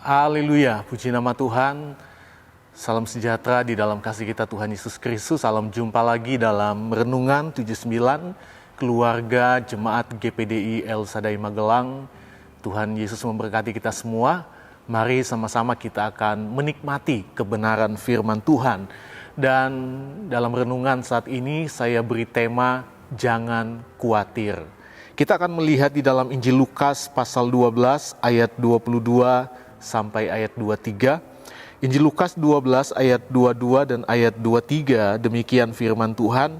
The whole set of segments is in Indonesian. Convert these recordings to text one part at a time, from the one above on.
Haleluya, puji nama Tuhan. Salam sejahtera di dalam kasih kita Tuhan Yesus Kristus. Salam jumpa lagi dalam Renungan 79 Keluarga Jemaat GPDI El Shaddai Magelang. Tuhan Yesus memberkati kita semua. Mari sama-sama kita akan menikmati kebenaran firman Tuhan. Dan dalam renungan saat ini saya beri tema Jangan Khawatir. Kita akan melihat di dalam Injil Lukas pasal 12 ayat 22 sampai ayat 23. Injil Lukas 12 ayat 22 dan ayat 23, demikian firman Tuhan.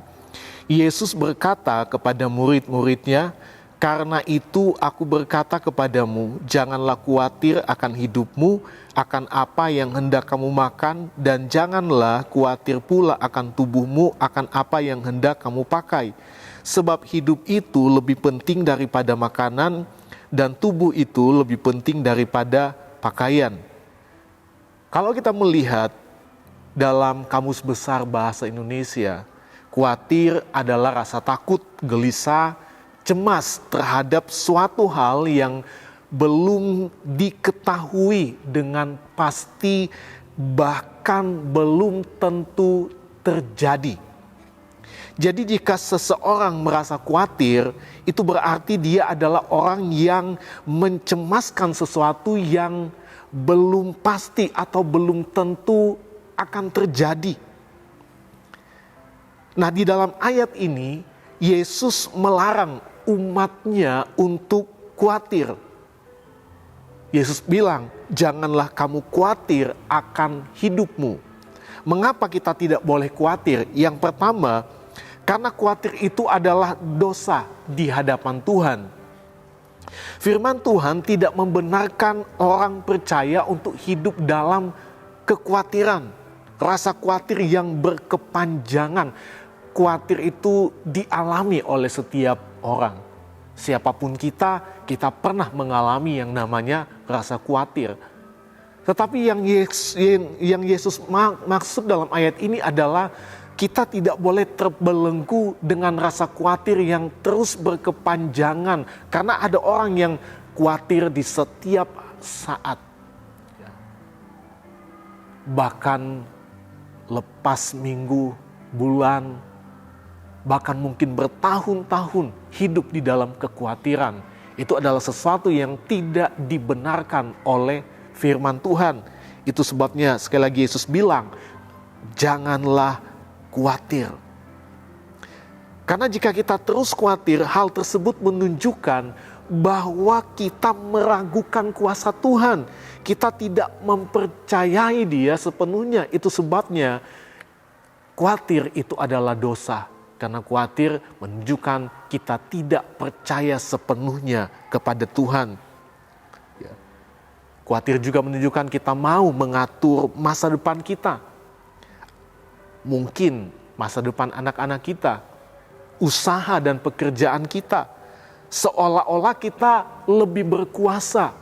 Yesus berkata kepada murid-muridnya, "Karena itu aku berkata kepadamu, janganlah khawatir akan hidupmu, akan apa yang hendak kamu makan, dan janganlah khawatir pula akan tubuhmu, akan apa yang hendak kamu pakai. Sebab hidup itu lebih penting daripada makanan, dan tubuh itu lebih penting daripada pakaian." Kalau kita melihat dalam Kamus Besar Bahasa Indonesia, khawatir adalah rasa takut, gelisah, cemas terhadap suatu hal yang belum diketahui dengan pasti, bahkan belum tentu terjadi. Jadi jika seseorang merasa khawatir, itu berarti dia adalah orang yang mencemaskan sesuatu yang belum pasti atau belum tentu akan terjadi. Nah, di dalam ayat ini, Yesus melarang umatnya untuk khawatir. Yesus bilang, janganlah kamu khawatir akan hidupmu. Mengapa kita tidak boleh khawatir? Yang pertama, karena khawatir itu adalah dosa di hadapan Tuhan. Firman Tuhan tidak membenarkan orang percaya untuk hidup dalam kekhawatiran, rasa khawatir yang berkepanjangan. Khawatir itu dialami oleh setiap orang. Siapapun kita pernah mengalami yang namanya rasa khawatir. Tetapi yang Yesus maksud dalam ayat ini adalah kita tidak boleh terbelenggu dengan rasa khawatir yang terus berkepanjangan. Karena ada orang yang khawatir di setiap saat. Bahkan lepas minggu, bulan, bahkan mungkin bertahun-tahun hidup di dalam kekhawatiran. Itu adalah sesuatu yang tidak dibenarkan oleh firman Tuhan. Itu sebabnya sekali lagi Yesus bilang, janganlah khawatir. Karena jika kita terus khawatir, hal tersebut menunjukkan bahwa kita meragukan kuasa Tuhan. Kita tidak mempercayai Dia sepenuhnya. Itu sebabnya khawatir itu adalah dosa. Karena khawatir menunjukkan kita tidak percaya sepenuhnya kepada Tuhan. Khawatir juga menunjukkan kita mau mengatur masa depan kita. Mungkin masa depan anak-anak kita, usaha dan pekerjaan kita, seolah-olah kita lebih berkuasa,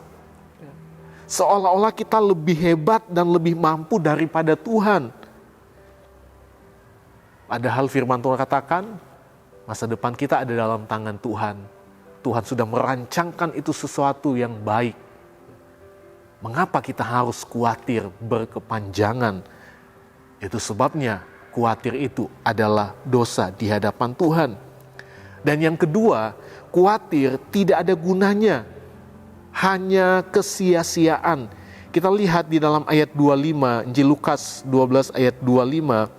seolah-olah kita lebih hebat dan lebih mampu daripada Tuhan. Padahal firman Tuhan katakan, masa depan kita ada dalam tangan Tuhan. Tuhan sudah merancangkan itu sesuatu yang baik. Mengapa kita harus khawatir berkepanjangan? Itu sebabnya khawatir itu adalah dosa di hadapan Tuhan. Dan yang kedua, khawatir tidak ada gunanya, hanya kesia-siaan. Kita lihat di dalam ayat 25, Injil Lukas 12 ayat 25.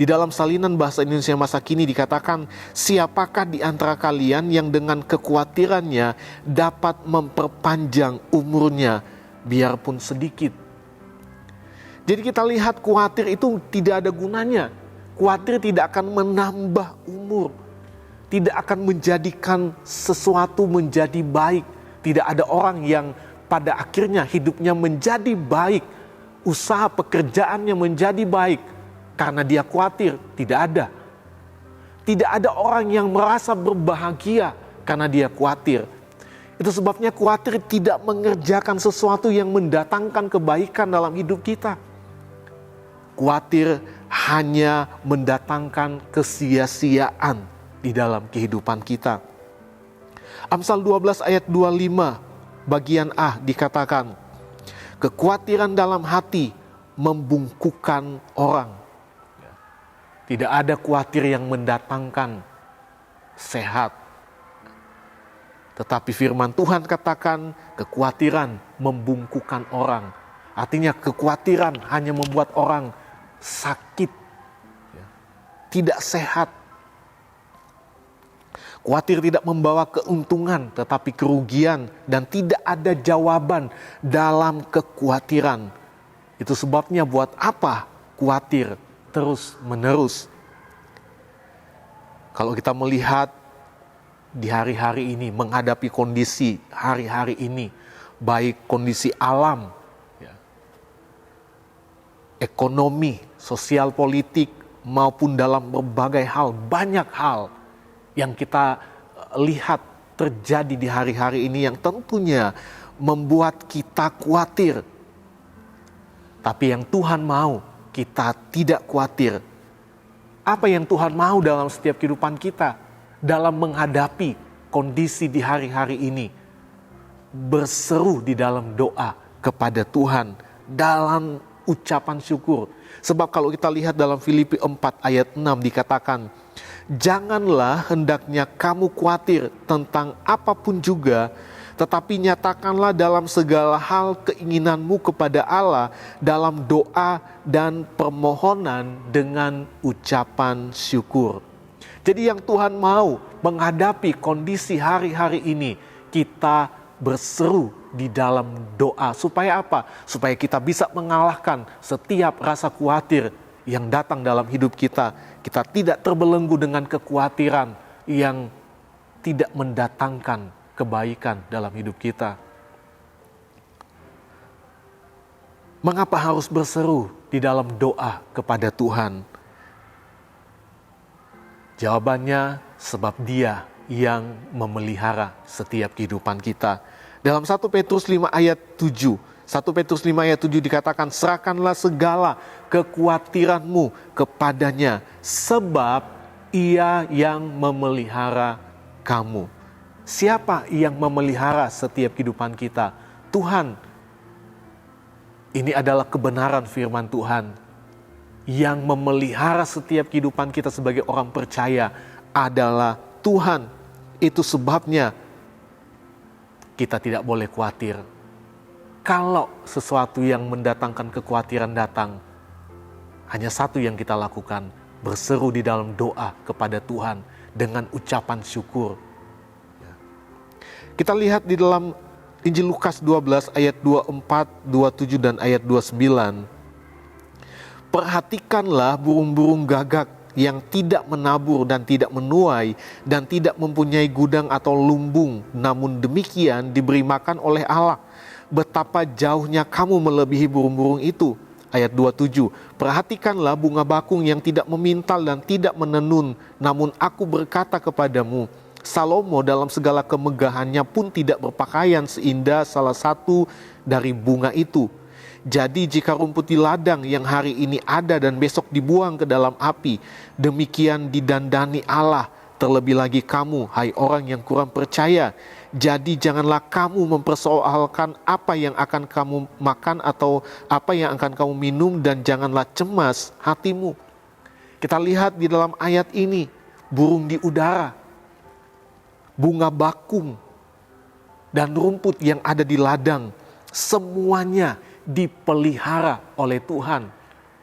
Di dalam salinan bahasa Indonesia masa kini dikatakan, siapakah di antara kalian yang dengan kekhawatirannya dapat memperpanjang umurnya biarpun sedikit. Jadi kita lihat khawatir itu tidak ada gunanya. Khawatir tidak akan menambah umur. Tidak akan menjadikan sesuatu menjadi baik. Tidak ada orang yang pada akhirnya hidupnya menjadi baik. Usaha pekerjaannya menjadi baik. karena dia khawatir. Tidak ada. Tidak ada orang yang merasa berbahagia karena dia khawatir. Itu sebabnya khawatir tidak mengerjakan sesuatu yang mendatangkan kebaikan dalam hidup kita. Khawatir hanya mendatangkan kesia-siaan di dalam kehidupan kita. Amsal 12 ayat 25 bagian A dikatakan, kekhawatiran dalam hati membungkukkan orang. Tidak ada khawatir yang mendatangkan sehat. Tetapi firman Tuhan katakan kekhawatiran membungkukkan orang. Artinya kekhawatiran hanya membuat orang sakit, tidak sehat. Khawatir tidak membawa keuntungan tetapi kerugian, dan tidak ada jawaban dalam kekhawatiran. Itu sebabnya buat apa khawatir terus menerus? Kalau kita melihat di hari-hari ini, menghadapi kondisi hari-hari ini, baik kondisi alam, ekonomi, sosial politik, maupun dalam berbagai hal, banyak hal yang kita lihat terjadi di hari-hari ini yang tentunya membuat kita khawatir. Tapi yang Tuhan mau, kita tidak khawatir. Apa yang Tuhan mau dalam setiap kehidupan kita? Dalam menghadapi kondisi di hari-hari ini, berseru di dalam doa kepada Tuhan, dalam ucapan syukur. Sebab kalau kita lihat dalam Filipi 4 ayat 6 dikatakan, janganlah hendaknya kamu khawatir tentang apapun juga, tetapi nyatakanlah dalam segala hal keinginanmu kepada Allah dalam doa dan permohonan dengan ucapan syukur. Jadi yang Tuhan mau menghadapi kondisi hari-hari ini, kita berseru di dalam doa. Supaya apa? Supaya kita bisa mengalahkan setiap rasa khawatir yang datang dalam hidup kita. Kita tidak terbelenggu dengan kekhawatiran yang tidak mendatangkan kebaikan dalam hidup kita. Mengapa harus berseru di dalam doa kepada Tuhan? Jawabannya, sebab Dia yang memelihara setiap kehidupan kita. Dalam 1 Petrus 5 ayat 7, 1 Petrus 5 ayat 7 dikatakan, serahkanlah segala kekhawatiranmu kepadanya, sebab Ia yang memelihara kamu. Siapa yang memelihara setiap kehidupan kita? Tuhan. Ini adalah kebenaran firman Tuhan. Yang memelihara setiap kehidupan kita sebagai orang percaya adalah Tuhan. Itu sebabnya kita tidak boleh khawatir. Kalau sesuatu yang mendatangkan kekhawatiran datang, hanya satu yang kita lakukan, berseru di dalam doa kepada Tuhan dengan ucapan syukur. Kita lihat di dalam Injil Lukas 12 ayat 24, 27 dan ayat 29. Perhatikanlah burung-burung gagak yang tidak menabur dan tidak menuai dan tidak mempunyai gudang atau lumbung, namun demikian diberi makan oleh Allah. Betapa jauhnya kamu melebihi burung-burung itu. Ayat 27, perhatikanlah bunga bakung yang tidak memintal dan tidak menenun, namun aku berkata kepadamu, Salomo dalam segala kemegahannya pun tidak berpakaian seindah salah satu dari bunga itu. Jadi jika rumput di ladang yang hari ini ada dan besok dibuang ke dalam api, demikian didandani Allah, terlebih lagi kamu, hai orang yang kurang percaya. Jadi janganlah kamu mempersoalkan apa yang akan kamu makan atau apa yang akan kamu minum, dan janganlah cemas hatimu. Kita lihat di dalam ayat ini, burung di udara, bunga bakung, dan rumput yang ada di ladang, semuanya dipelihara oleh Tuhan.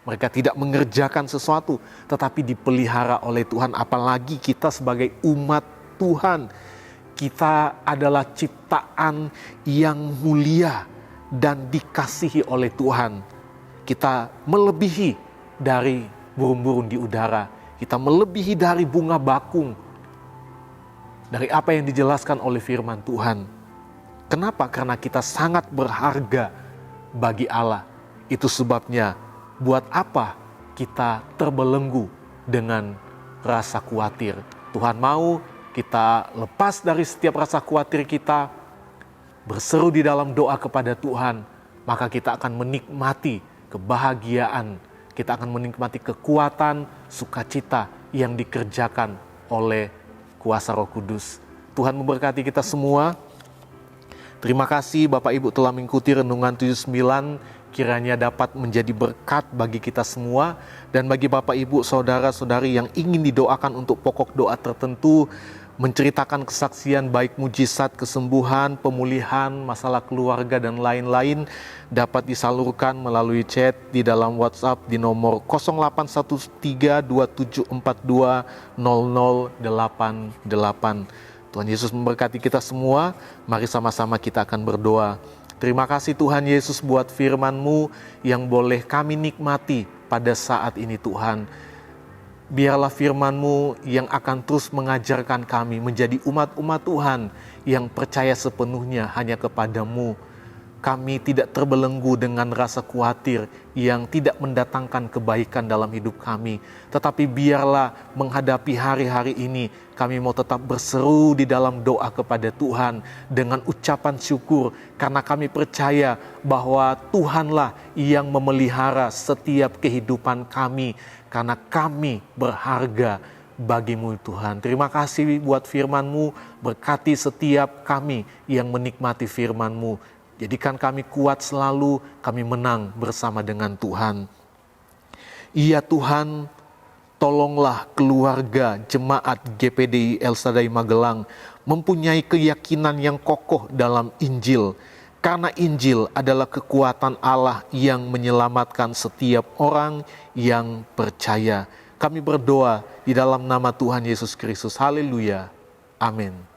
Mereka tidak mengerjakan sesuatu, tetapi dipelihara oleh Tuhan. Apalagi kita sebagai umat Tuhan, kita adalah ciptaan yang mulia dan dikasihi oleh Tuhan. Kita melebihi dari burung-burung di udara. Kita melebihi dari bunga bakung, dari apa yang dijelaskan oleh firman Tuhan. Kenapa? Karena kita sangat berharga bagi Allah. Itu sebabnya buat apa kita terbelenggu dengan rasa khawatir. Tuhan mau kita lepas dari setiap rasa khawatir kita, berseru di dalam doa kepada Tuhan, maka kita akan menikmati kebahagiaan, kita akan menikmati kekuatan, sukacita yang dikerjakan oleh kuasa Roh Kudus. Tuhan memberkati kita semua. Terima kasih Bapak Ibu telah mengikuti Renungan 79, kiranya dapat menjadi berkat bagi kita semua. Dan bagi Bapak Ibu, saudara-saudari yang ingin didoakan untuk pokok doa tertentu, menceritakan kesaksian baik mujizat, kesembuhan, pemulihan, masalah keluarga dan lain-lain, dapat disalurkan melalui chat di dalam WhatsApp di nomor 081327420088. Tuhan Yesus memberkati kita semua. Mari sama-sama kita akan berdoa. Terima kasih Tuhan Yesus buat firman-Mu yang boleh kami nikmati pada saat ini Tuhan. Biarlah firman-Mu yang akan terus mengajarkan kami menjadi umat-umat Tuhan yang percaya sepenuhnya hanya kepada-Mu. Kami tidak terbelenggu dengan rasa khawatir yang tidak mendatangkan kebaikan dalam hidup kami. Tetapi biarlah menghadapi hari-hari ini, kami mau tetap berseru di dalam doa kepada Tuhan dengan ucapan syukur. Karena kami percaya bahwa Tuhanlah yang memelihara setiap kehidupan kami. Karena kami berharga bagi-Mu Tuhan. Terima kasih buat firman-Mu, berkati setiap kami yang menikmati firman-Mu. Jadikan kami kuat selalu, kami menang bersama dengan Tuhan. Ya Tuhan, tolonglah keluarga jemaat GPDI El Shaddai Magelang mempunyai keyakinan yang kokoh dalam Injil. Karena Injil adalah kekuatan Allah yang menyelamatkan setiap orang yang percaya. Kami berdoa di dalam nama Tuhan Yesus Kristus. Haleluya. Amin.